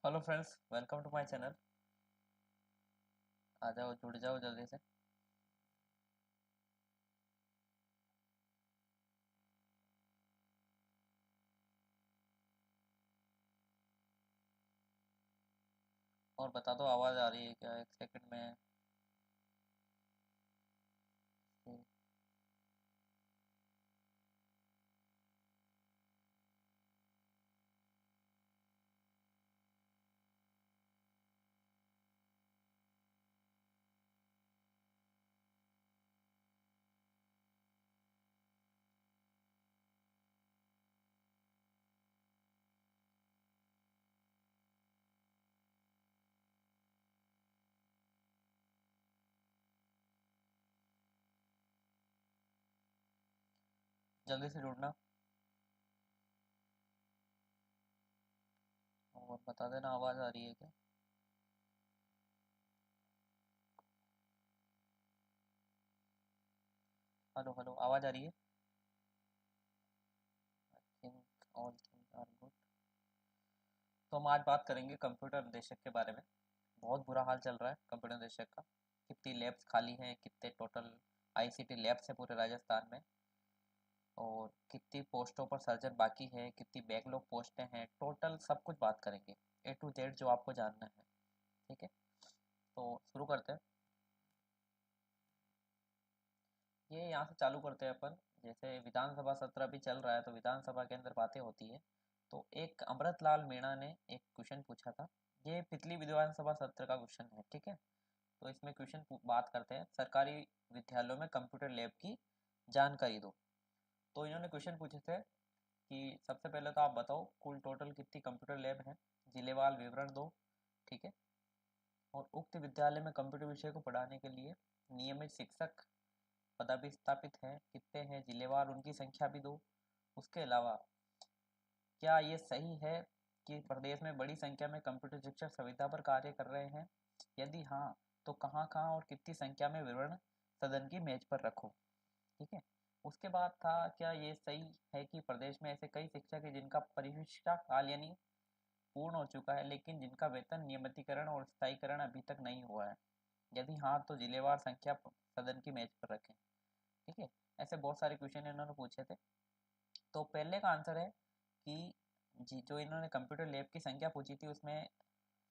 Hello friends, welcome to my channel. आ जाओ, जुड़ जाओ जल्दी से। और बता दो, आवाज़ आ रही है क्या? एक सेकंड में। जल्दी से जुड़ना और बता देना आवाज़ आ रही है क्या। हेलो हेलो, आवाज़ आ रही है? I think all things are good. तो हम आज बात करेंगे कंप्यूटर निदेशक के बारे में। बहुत बुरा हाल चल रहा है कंप्यूटर निदेशक का। कितनी लैब्स खाली हैं, कितने टोटल आईसीटी लैब्स हैं पूरे राजस्थान में, और कितनी पोस्टों पर सर्जन बाकी है, कितनी बैकलॉग पोस्टें हैं, टोटल सब कुछ बात करेंगे। ए टू जेड जो आपको जानना है। ठीक है, तो शुरू करते हैं। ये यहाँ से चालू करते हैं अपन। जैसे विधानसभा सत्र अभी चल रहा है, तो विधानसभा के अंदर बातें होती है। तो एक अमृतलाल मीणा ने एक क्वेश्चन पूछा था। ये पिछली विधानसभा सत्र का क्वेश्चन है, ठीक है। तो इसमें क्वेश्चन बात करते हैं, सरकारी विद्यालयों में कंप्यूटर लैब की जानकारी दो। तो इन्होंने क्वेश्चन पूछे थे कि सबसे पहले तो आप बताओ कुल टोटल कितनी कंप्यूटर लैब हैं, जिलेवार विवरण दो। ठीक है। और उक्त विद्यालय में कंप्यूटर विषय को पढ़ाने के लिए नियमित शिक्षक पदविस्थापित हैं, कितने हैं, जिलेवार उनकी संख्या भी दो। उसके अलावा क्या ये सही है कि प्रदेश में बड़ी संख्या में कंप्यूटर शिक्षक संविदा पर कार्य कर रहे हैं? यदि हाँ, तो कहाँ कहाँ और कितनी संख्या में विवरण सदन की मेज पर रखो। ठीक है। उसके बाद था, क्या ये सही है कि प्रदेश में ऐसे कई शिक्षक हैं जिनका परिशिष्टा काल यानी पूर्ण हो चुका है, लेकिन जिनका वेतन नियमितीकरण और स्थायीकरण अभी तक नहीं हुआ है? यदि हाँ, तो जिलेवार संख्या सदन की मेज पर रखें। ठीक है। ऐसे बहुत सारे क्वेश्चन इन्होंने पूछे थे। तो पहले का आंसर है कि जी, जो इन्होंने कंप्यूटर लैब की संख्या पूछी थी, उसमें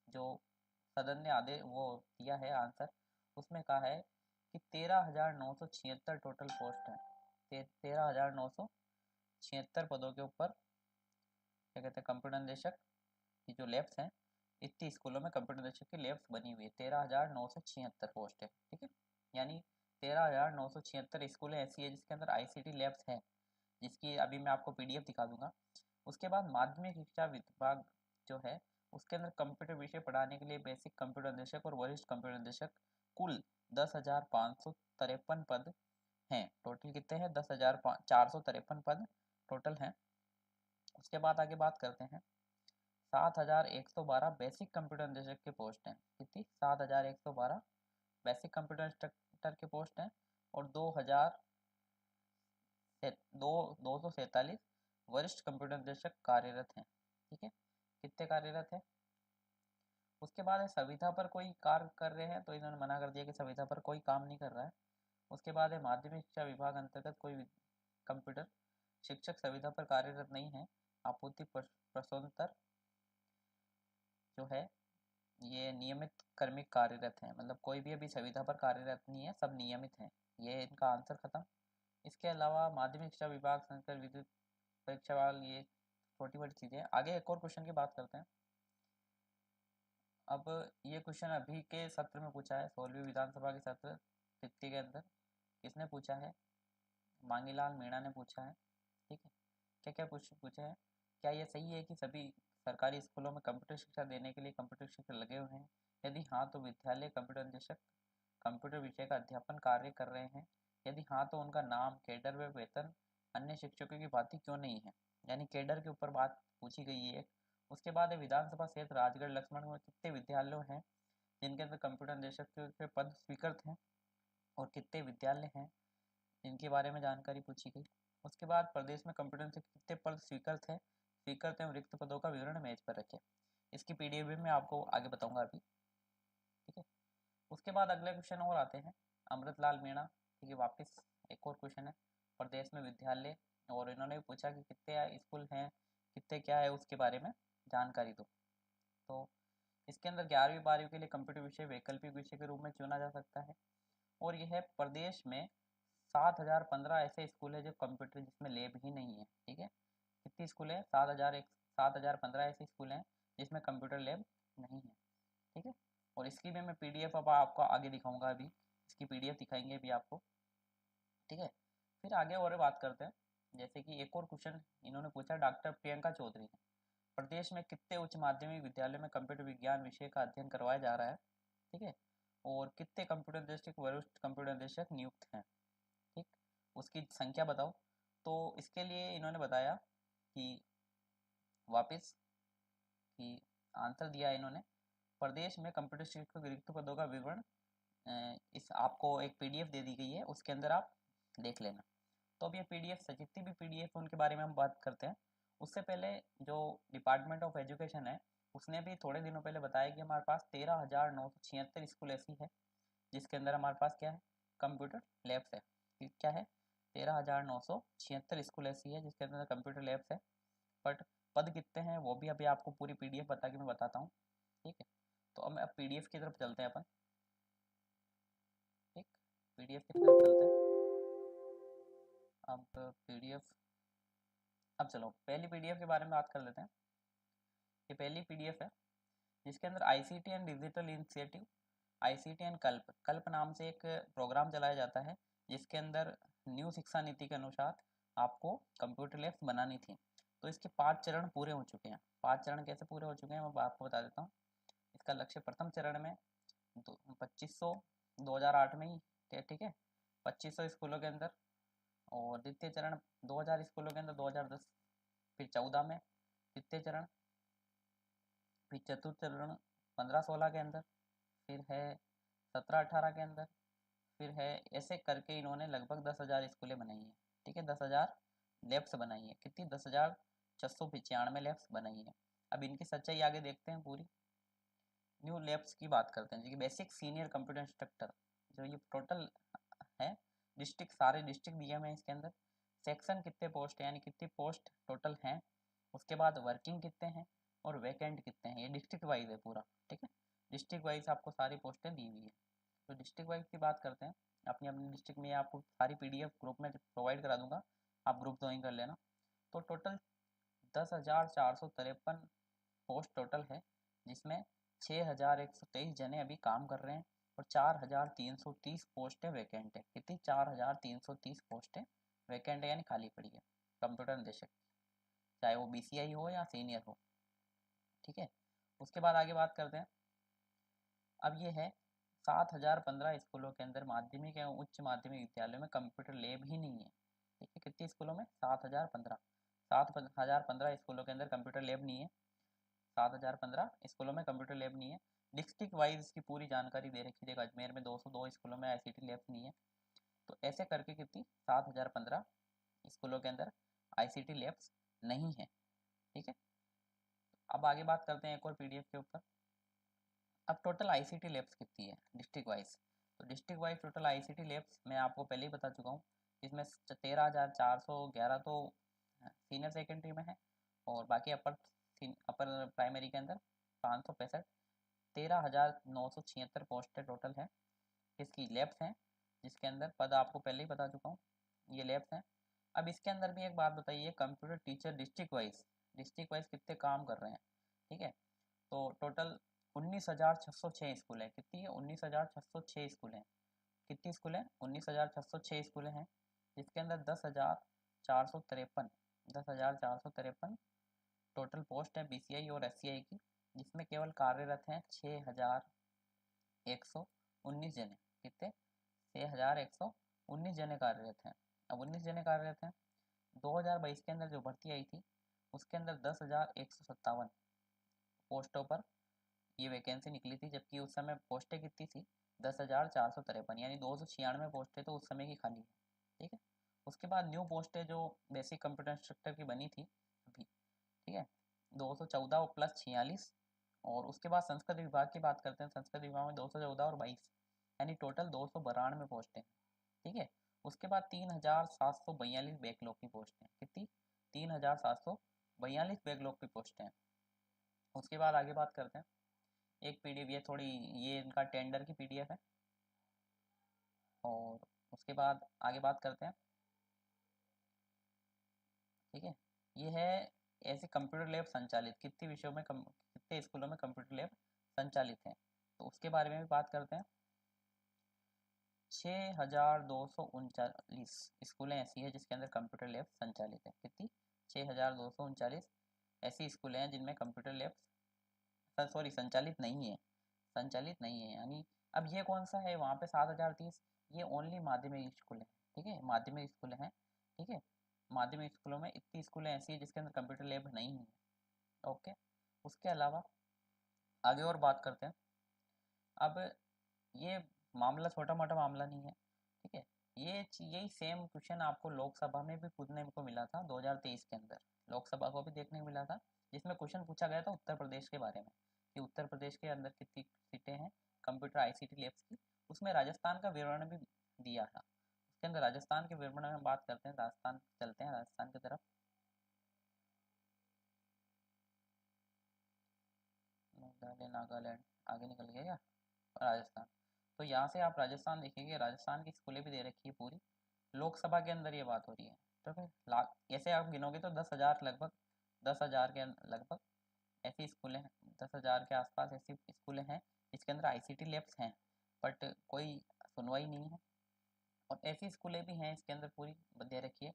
जो सदन ने आधे वो दिया है आंसर, उसमें कहा है कि 13,976 टोटल पोस्ट हैं। 13,976 पदों के ऊपर क्या कहते हैं, कंप्यूटर निदेशक की जो लैब्स हैं, इतनी स्कूलों में कंप्यूटर निदेशक की लैब्स बनी हुई है। 13,976 पोस्ट है, ठीक है। यानी 13,976 स्कूलें ऐसी है जिसके अंदर आईसीटी लैब्स हैं, जिसकी अभी मैं आपको पीडीएफ दिखा दूंगा। उसके बाद माध्यमिक शिक्षा विभाग जो है, उसके अंदर कंप्यूटर विषय पढ़ाने के लिए बेसिक कंप्यूटर निदेशक और वरिष्ठ कंप्यूटर निदेशक कुल 10,553 पद हैं। टोटल कितने हैं? 10,453 पद टोटल हैं। उसके बाद आगे बात करते हैं। 7,112 बेसिक कंप्यूटर निदेशक के पोस्ट हैं। कितनी? 7,112 बेसिक कंप्यूटर इंस्ट्रक्टर के पोस्ट हैं। और 2,247 वरिष्ठ कंप्यूटर निदेशक कार्यरत हैं। ठीक है। कितने कार्यरत हैं? उसके बाद है, संविदा पर कोई कार्य कर रहे हैं, तो इन्होंने मना कर दिया कि संविदा पर कोई काम नहीं कर रहा है। उसके बाद है, माध्यमिक शिक्षा विभाग अंतर्गत कोई कंप्यूटर शिक्षक संविदा पर कार्यरत नहीं है। आपूर्ति प्रसोत्तर जो है, ये नियमित कर्मिक कार्यरत हैं, मतलब कोई भी अभी संविदा पर कार्यरत नहीं है, सब नियमित हैं। ये इनका आंसर खत्म। इसके अलावा माध्यमिक शिक्षा विभाग संस्कृत विद्युत परीक्षा वाल, ये छोटी बड़ी चीज़ें हैं। आगे एक और क्वेश्चन की बात करते हैं। अब ये क्वेश्चन अभी के सत्र में पूछा है, 16वीं विधानसभा के सत्र तृतीय के अंदर। किसने पूछा है? मांगीलाल मीणा ने पूछा है। ठीक है। क्या क्या क्वेश्चन पूछा है? क्या यह सही है कि सभी सरकारी स्कूलों में कंप्यूटर शिक्षा देने के लिए कंप्यूटर शिक्षक लगे हुए हैं? यदि हाँ, तो विद्यालय कंप्यूटर निदेशक कंप्यूटर विषय का अध्यापन कार्य कर रहे हैं? यदि हाँ, तो उनका नाम, कैडर व वेतन अन्य शिक्षकों की भांति क्यों नहीं है? यानी कैडर के ऊपर बात पूछी गई है। उसके बाद है, विधानसभा क्षेत्र राजगढ़ लक्ष्मण में कितने विद्यालय हैं जिनके अंदर कंप्यूटर निदेशक के पद स्वीकृत हैं, और कितने विद्यालय हैं जिनके बारे में जानकारी पूछी गई। उसके बाद प्रदेश में कंप्यूटर से कितने पद स्वीकृत हैं, स्वीकृत एवं रिक्त पदों का विवरण मेज पर रखें। इसकी पीडीएफ भी मैं आपको आगे बताऊंगा अभी, ठीक है। उसके बाद अगले क्वेश्चन और आते हैं, अमृतलाल मीणा, ठीक है, वापस एक और क्वेश्चन है, प्रदेश में विद्यालय, और इन्होंने भी पूछा कि कितने स्कूल हैं, कितने क्या है, उसके बारे में जानकारी दो। तो इसके अंदर 11वीं 12वीं के लिए कंप्यूटर विषय वैकल्पिक विषय के रूप में चुना जा सकता है, और यह है प्रदेश में 7015 ऐसे स्कूल है जो कंप्यूटर जिसमें लैब ही नहीं है, ठीक है। कितनी स्कूल है? 7015 ऐसे स्कूल हैं जिसमें कंप्यूटर लैब नहीं है, ठीक है। और इसकी भी मैं पीडीएफ अब आपको आगे दिखाऊंगा, अभी इसकी पीडीएफ दिखाएंगे अभी आपको, ठीक है। फिर आगे और बात करते हैं, जैसे कि एक और क्वेश्चन इन्होंने पूछा, डॉक्टर प्रियंका चौधरी ने, प्रदेश में कितने उच्च माध्यमिक विद्यालय में कंप्यूटर विज्ञान विषय का अध्ययन करवाया जा रहा है, ठीक है, और कितने कंप्यूटर निदेशक वरिष्ठ कंप्यूटर निदेशक नियुक्त हैं, ठीक, उसकी संख्या बताओ। तो इसके लिए इन्होंने बताया कि वापस कि आंसर दिया इन्होंने, प्रदेश में कंप्यूटर शिक्षक रिक्त पदों का विवरण इस आपको एक पीडीएफ दे दी गई है, उसके अंदर आप देख लेना। तो अब ये पीडीएफ, जितनी भी पीडीएफ उनके बारे में हम बात करते हैं, उससे पहले जो डिपार्टमेंट ऑफ एजुकेशन है उसने भी थोड़े दिनों पहले बताया कि हमारे पास 13,976 स्कूल ऐसी है जिसके अंदर हमारे पास क्या है, कंप्यूटर लैब्स है, क्या है, 13,976 स्कूल ऐसी है जिसके अंदर कंप्यूटर लैब्स है। बट पद कितने हैं वो भी अभी आपको पूरी पीडीएफ बता के मैं बताता हूँ, ठीक है। तो अब पीडीएफ की तरफ चलते हैं अपन, ठीक, पीडीएफ की तरफ चलते हैं। अब पीडीएफ, अब चलो पहली पीडीएफ के बारे में बात कर लेते हैं। ये पहली पीडीएफ है जिसके अंदर ICT and digital initiative, ICT and कल्प, कल्प नाम से एक प्रोग्राम चलाया जाता है जिसके अंदर न्यू शिक्षा नीति के अनुसार आपको कंप्यूटर लैब्स बनानी थी। तो इसके 5 चरण पूरे हो चुके हैं। 5 चरण कैसे पूरे हो चुके हैं मैं आपको बता देता हूँ। इसका लक्ष्य प्रथम चरण में 2500 2008 में ही, ठीक है, 2500 स्कूलों के अंदर, और द्वितीय चरण 2000 स्कूलों के अंदर 2010, फिर 14 में तृतीय चरण, फिर चतुर्थ चरण 15-16 के अंदर, फिर है 17-18 के अंदर, फिर है, ऐसे करके इन्होंने लगभग 10,000 स्कूलें बनाई हैं, ठीक है, 10,000 लैब्स बनाई है, कितनी, 10,695 लैब्स बनाई है। अब इनकी सच्चाई आगे देखते हैं पूरी। न्यू लैब्स की बात करते हैं, जो कि बेसिक सीनियर कंप्यूटर इंस्ट्रक्टर, जो ये टोटल है, डिस्ट्रिक्ट, सारे डिस्ट्रिक्ट दिए हुए हैं इसके अंदर, सेक्शन कितने पोस्ट है यानी कितनी पोस्ट टोटल हैं, उसके बाद वर्किंग कितने हैं और वैकेंट कितने हैं, ये डिस्ट्रिक्ट वाइज है पूरा, ठीक है, डिस्ट्रिक्ट वाइज आपको सारी पोस्टें दी हुई है। तो डिस्ट्रिक्ट वाइज की बात करते हैं, अपनी अपनी डिस्ट्रिक्ट में आपको सारी पीडीएफ ग्रुप में प्रोवाइड करा दूंगा, आप ग्रुप ज्वाइन कर लेना। तो टोटल 10,453 पोस्ट टोटल है, जिसमें 6,123 जने अभी काम कर रहे हैं और 4,330 पोस्टें वैकेंट है। कितनी, 4,330 पोस्टें वैकेंट है यानी खाली पड़ी है कंप्यूटर निदेशक, चाहे वो बीसीआई हो या सीनियर हो, ठीक है। उसके बाद आगे बात करते हैं। अब ये है 7,015 स्कूलों के अंदर माध्यमिक एवं उच्च माध्यमिक विद्यालयों में कंप्यूटर लैब ही नहीं है, ठीक है। कितनी स्कूलों में, 7,015, 7,015 स्कूलों के अंदर कंप्यूटर लैब नहीं है, 7,015 स्कूलों में कंप्यूटर लैब नहीं है। डिस्ट्रिक्ट वाइज इसकी पूरी जानकारी दे रखी है, अजमेर में 202 स्कूलों में आईसीटी लैब नहीं है। तो ऐसे करके कितनी, 7,015 स्कूलों के अंदर आईसीटी लैब्स नहीं है, ठीक है। अब आगे बात करते हैं एक और पीडीएफ के ऊपर। अब टोटल आईसीटी लैब्स कितनी है डिस्ट्रिक्ट वाइज, तो district wise total ICT labs मैं आपको पहले ही बता चुका हूँ, इसमें 13,411 तो सीनियर सेकेंडरी में है, और बाकी अपर अपर प्राइमरी के अंदर 565, 13,976 पोस्टें टोटल है, इसकी लैब्स हैं, जिसके अंदर पद आपको पहले ही बता चुका हूँ, ये लैब्स हैं। अब इसके अंदर भी एक बात बताइए, कंप्यूटर टीचर डिस्ट्रिक्ट वाइज कितने काम कर रहे हैं, ठीक है। तो टोटल 19,606 स्कूल है, कितनी है, 19,606 स्कूल हैं, कितनी स्कूल हैं, 19,606 स्कूलें हैं, जिसके अंदर 10,453 टोटल पोस्ट है बीसीआई और एससीआई की, जिसमें केवल कार्यरत हैं 6,119 जने, कितने, 6,119 जने कार्यरत हैं। अब 19 जने कार्यरत हैं, 2022 के अंदर जो भर्ती आई थी उसके अंदर 10,157 पोस्टों पर ये वैकेंसी निकली थी, जबकि उस समय पोस्टें कितनी थी, 10,453, यानी 296 पोस्टें तो उस समय की खाली है, ठीक है। उसके बाद न्यू पोस्टें जो बेसिक कंप्यूटर इंस्ट्रक्टर की बनी थी अभी, ठीक है, 214 प्लस 46 और उसके बाद संस्कृत विभाग की बात करते हैं। संस्कृत विभाग में 214 और 22 यानी टोटल 292 पोस्टें हैं। ठीक है। उसके बाद 3742 बैकलॉग की पोस्टें हैं। कितनी? 3742 बैकलॉग की पोस्टें हैं। उसके बाद आगे बात करते हैं। एक पीडीएफ, ये इनका टेंडर की पीडीएफ है। और उसके बाद आगे बात करते हैं। ठीक है। ये है ऐसे कंप्यूटर लैब संचालित कितने विषयों में कितने स्कूलों में कंप्यूटर लैब संचालित हैं, तो उसके बारे में भी बात करते हैं। 6239 स्कूलें ऐसी हैं जिसके अंदर कंप्यूटर लैब संचालित है। कितनी? 6239 ऐसी स्कूलें हैं जिनमें कंप्यूटर लैब सॉरी संचालित नहीं है। संचालित नहीं है यानी अब ये कौन सा है? वहाँ पे 7030 ये ओनली माध्यमिक स्कूल है। ठीक है, माध्यमिक स्कूल हैं। ठीक है, माध्यमिक स्कूलों में इतनी स्कूलें ऐसी हैं जिसके अंदर कंप्यूटर लैब नहीं है। ओके। उसके अलावा आगे और बात करते हैं। अब ये मामला छोटा मोटा मामला नहीं है। ठीक है, यही सेम क्वेश्चन आपको लोकसभा में भी पूछने को मिला था 2023 के अंदर। लोकसभा को भी देखने को मिला था, जिसमें क्वेश्चन पूछा गया था उत्तर प्रदेश के बारे में कि उत्तर प्रदेश के अंदर कितनी सीटें हैं कंप्यूटर आईसीटी लैब्स की। उसमें राजस्थान का विवरण भी दिया था। उसके अंदर राजस्थान के विवरण में बात करते हैं। राजस्थान चलते हैं, राजस्थान की तरफ। मेघालय, नागालैंड आगे निकल गया क्या? राजस्थान। तो यहाँ से आप राजस्थान देखेंगे, राजस्थान की स्कूलें भी दे रखी है पूरी। लोकसभा के अंदर ये बात हो रही है। तो फिर लाख ऐसे आप गिनोगे तो 10,000 लगभग, 10,000 के लगभग ऐसी स्कूलें हैं। 10,000 के आसपास ऐसी स्कूलें हैं जिसके अंदर आईसीटी लैब्स हैं, बट कोई सुनवाई नहीं है। और ऐसी स्कूलें भी हैं इसके अंदर पूरी दे रखी है।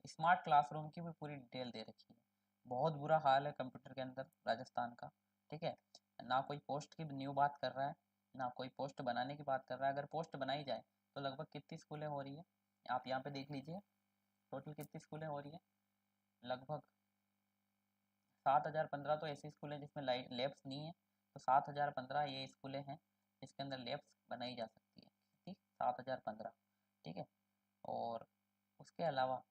स्मार्ट क्लासरूम की भी पूरी डिटेल दे रखी है। बहुत बुरा हाल है कंप्यूटर के अंदर राजस्थान का। ठीक है, ना कोई पोस्ट की न्यू बात कर रहा है, ना कोई पोस्ट बनाने की बात कर रहा है। अगर पोस्ट बनाई जाए तो लगभग कितनी स्कूलें हो रही है आप यहाँ पे देख लीजिए। टोटल कितनी स्कूलें हो रही है? लगभग 7,015 तो ऐसी स्कूलें जिसमें लैब्स नहीं है। तो 7,015 ये स्कूलें हैं जिसके अंदर लैब्स बनाई जा सकती है। कितनी? 7,015। ठीक है। और उसके अलावा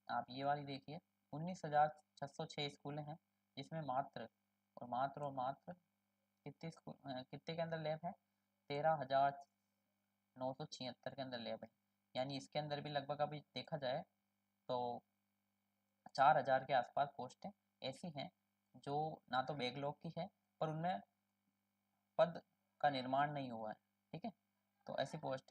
आप ये वाली देखिए, 19,606 स्कूलें हैं जिसमें मात्र कितने स्कूल कितने के अंदर लैब है? 13,976 के अंदर लैब है। यानी इसके अंदर भी लगभग अभी देखा जाए तो 4,000 के आसपास पोस्टें ऐसी हैं जो ना तो बैकलॉग की है, पर उनमें पद का निर्माण नहीं हुआ है। ठीक है, तो ऐसी पोस्टें